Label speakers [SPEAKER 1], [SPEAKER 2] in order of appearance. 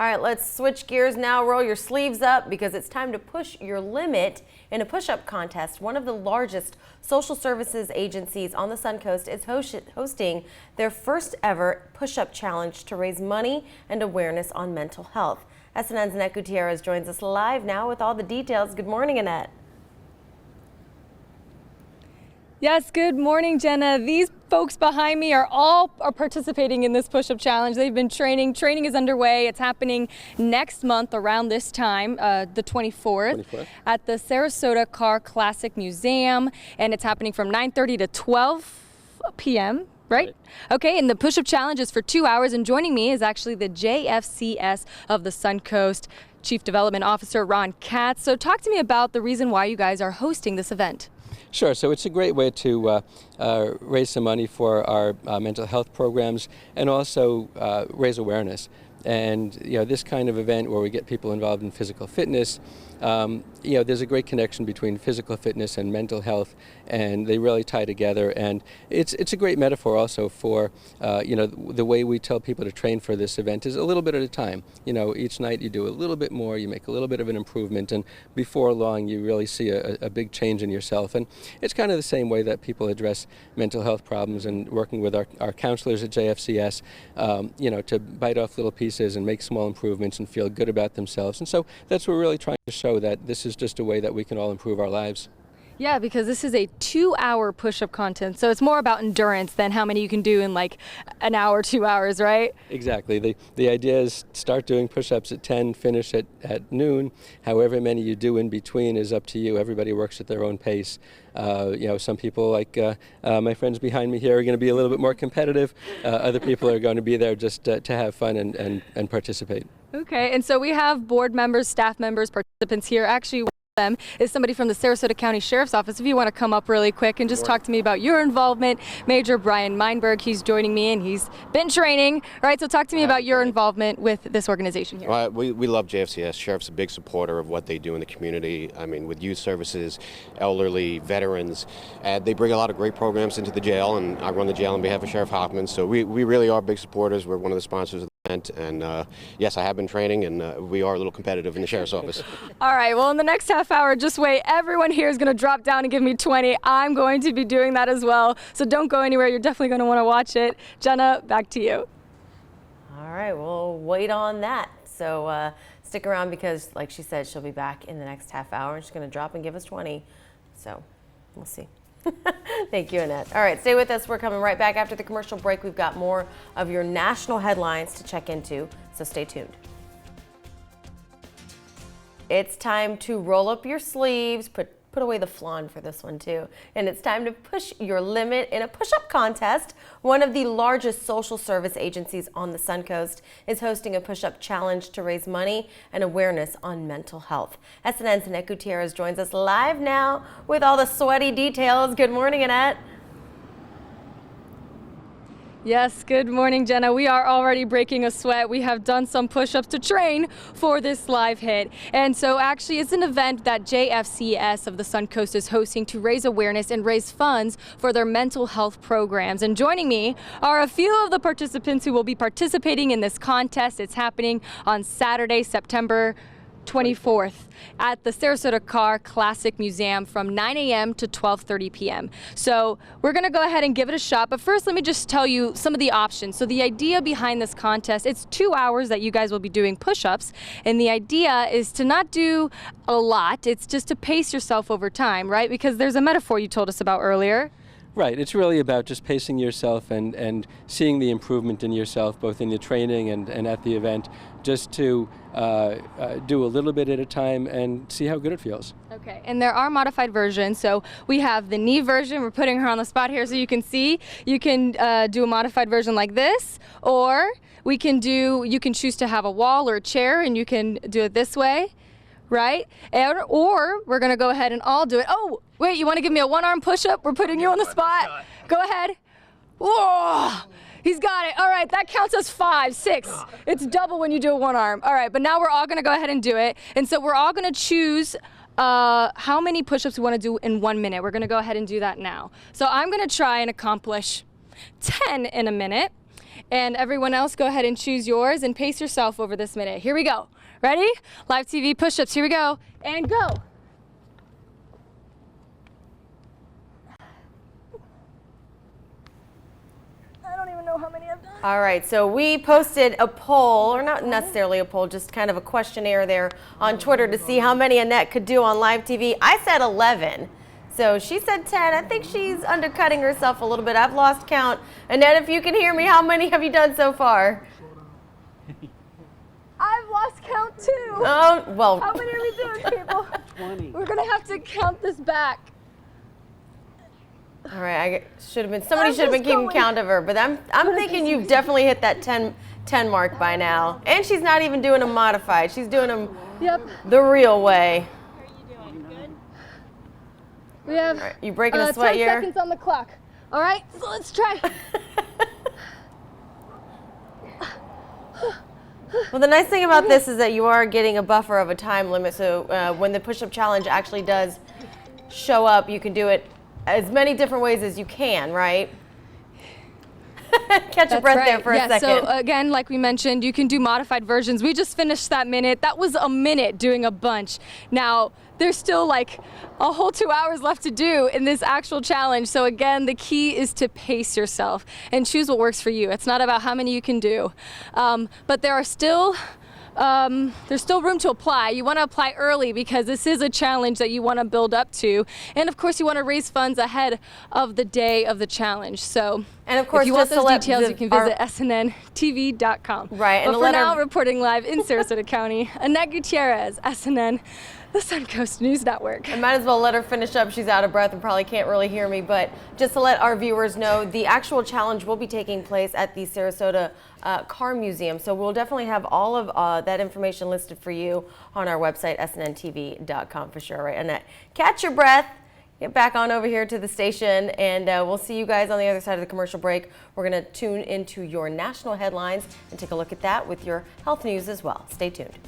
[SPEAKER 1] All right, let's switch gears now. Roll your sleeves up because it's time to push your limit in a push-up contest. One of the largest social services agencies on the Suncoast is hosting their first ever push-up challenge to raise money and awareness on mental health. SNN's Annette Gutierrez joins us live now with all the details. Good morning, Annette.
[SPEAKER 2] Yes, good morning, Jenna. These folks behind me are participating in this push-up challenge. They've been training. Training is underway. It's happening next month around this time, the 24th, at the Sarasota Car Classic Museum, and it's happening from 9:30 to 12 p.m. Right? Okay, and the push-up challenge is for 2 hours, and joining me is actually the JFCS of the Suncoast Chief Development Officer, Ron Katz. So talk to me about the reason why you guys are hosting this event.
[SPEAKER 3] Sure. So it's a great way to raise some money for our mental health programs and also raise awareness. And this kind of event where we get people involved in physical fitness, there's a great connection between physical fitness and mental health, and they really tie together. And it's a great metaphor also for the way we tell people to train for this event is a little bit at a time. Each night you do a little bit more, you make a little bit of an improvement, and before long you really see a big change in yourself. And it's kind of the same way that people address mental health problems, and working with our counselors at JFCS, to bite off little pieces and make small improvements and feel good about themselves. And so that's what we're really trying to show, that this is just a way that we can all improve our lives.
[SPEAKER 2] Yeah, because this is a 2-hour push-up contest, so it's more about endurance than how many you can do in like an hour, 2 hours, right?
[SPEAKER 3] Exactly. The idea is start doing push-ups at 10, finish at noon. However many you do in between is up to you. Everybody works at their own pace. Some people, like my friends behind me here, are going to be a little bit more competitive. Other people are going to be there just to have fun and participate.
[SPEAKER 2] Okay, and so we have board members, staff members, participants here. Actually, them is somebody from the Sarasota County Sheriff's Office. If you want to come up really quick and just talk to me about your involvement. Major Brian Meinberg, he's joining me, and he's been training, right? So talk to me about your involvement with this organization here.
[SPEAKER 4] Well, we love JFCS. Sheriff's a big supporter of what they do in the community. I mean, with youth services, elderly, veterans, they bring a lot of great programs into the jail, and I run the jail on behalf of Sheriff Hoffman. So we really are big supporters. We're one of the sponsors of the event, and yes, I have been training, and we are a little competitive in the Sheriff's Office.
[SPEAKER 2] All right, well, in the next half hour, just wait. Everyone here is going to drop down and give me 20. I'm going to be doing that as well, so don't go anywhere. You're definitely going to want to watch it. Jenna, back to you.
[SPEAKER 1] All right, we'll wait on that. So stick around because, like she said, she'll be back in the next half hour, and she's going to drop and give us 20. So we'll see. Thank you, Annette. All right, stay with us. We're coming right back after the commercial break. We've got more of your national headlines to check into, so stay tuned. It's time to roll up your sleeves, put away the flan for this one too, and it's time to push your limit in a push-up contest. One of the largest social service agencies on the Suncoast is hosting a push-up challenge to raise money and awareness on mental health. SNN's Annette Gutierrez joins us live now with all the sweaty details. Good morning, Annette.
[SPEAKER 2] Yes, good morning, Jenna. We are already breaking a sweat. We have done some push-ups to train for this live hit. And so actually it's an event that JFCS of the Suncoast is hosting to raise awareness and raise funds for their mental health programs. And joining me are a few of the participants who will be participating in this contest. It's happening on Saturday, September 24th at the Sarasota Car Classic Museum from 9 a.m. to 12:30 p.m. So we're going to go ahead and give it a shot. But first, let me just tell you some of the options. So the idea behind this contest, it's 2 hours that you guys will be doing push-ups. And the idea is to not do a lot. It's just to pace yourself over time, right? Because there's a metaphor you told us about earlier.
[SPEAKER 3] Right. It's really about just pacing yourself and seeing the improvement in yourself, both in the training and at the event, just to do a little bit at a time and see how good it feels.
[SPEAKER 2] Okay, and there are modified versions. So we have the knee version. We're putting her on the spot here so you can see. You can do a modified version like this, or you can choose to have a wall or a chair, and you can do it this way. Right? Or we're going to go ahead and all do it. Oh, wait, you want to give me a one-arm push-up? We're putting you on the spot. Go ahead. Whoa! He's got it. All right, that counts as 5, 6. It's double when you do a one arm. All right, but now we're all going to go ahead and do it. And so we're all going to choose how many push-ups we want to do in 1 minute. We're going to go ahead and do that now. So I'm going to try and accomplish 10 in a minute. And everyone else, go ahead and choose yours and pace yourself over this minute. Here we go. Ready? Live TV push-ups. Here we go. And go. I don't even know how many I've done.
[SPEAKER 1] All right, so we posted a poll, or not necessarily a poll, just kind of a questionnaire there on Twitter to see how many Annette could do on live TV. I said 11. So she said 10. I think she's undercutting herself a little bit. I've lost count. Annette, if you can hear me, how many have you done so far?
[SPEAKER 2] I've lost count too.
[SPEAKER 1] Oh, well.
[SPEAKER 2] How many are we doing, people? 20. We're gonna have to count this back.
[SPEAKER 1] All right, somebody should have been keeping count of her, but I'm thinking you've definitely hit that 10 mark by now. And she's not even doing them modified. She's doing them the real way.
[SPEAKER 2] How are you doing? Good? We have
[SPEAKER 1] right, you breaking a sweat
[SPEAKER 2] 10
[SPEAKER 1] here?
[SPEAKER 2] seconds on the clock. All right, so let's try.
[SPEAKER 1] Well, the nice thing about this is that you are getting a buffer of a time limit, so when the push-up challenge actually does show up, you can do it as many different ways as you can, right? Catch your breath there for a second.
[SPEAKER 2] So again, like we mentioned, you can do modified versions. We just finished that minute. That was a minute doing a bunch. Now, there's still like a whole 2 hours left to do in this actual challenge. So again, the key is to pace yourself and choose what works for you. It's not about how many you can do. But there are still there's still room to apply. You want to apply early because this is a challenge that you want to build up to. And of course, you want to raise funds ahead of the day of the challenge. So
[SPEAKER 1] and of course,
[SPEAKER 2] if you want those details, you can visit SNNTV.com.
[SPEAKER 1] Right.
[SPEAKER 2] But for now, reporting live in Sarasota County, Annette Gutierrez, SNN, the Suncoast News Network.
[SPEAKER 1] I might as well let her finish up. She's out of breath and probably can't really hear me. But just to let our viewers know, the actual challenge will be taking place at the Sarasota Car Museum. So we'll definitely have all of that information listed for you on our website, SNNTV.com for sure. Right, Annette? Catch your breath. Get back on over here to the station, and we'll see you guys on the other side of the commercial break. We're going to tune into your national headlines and take a look at that with your health news as well. Stay tuned.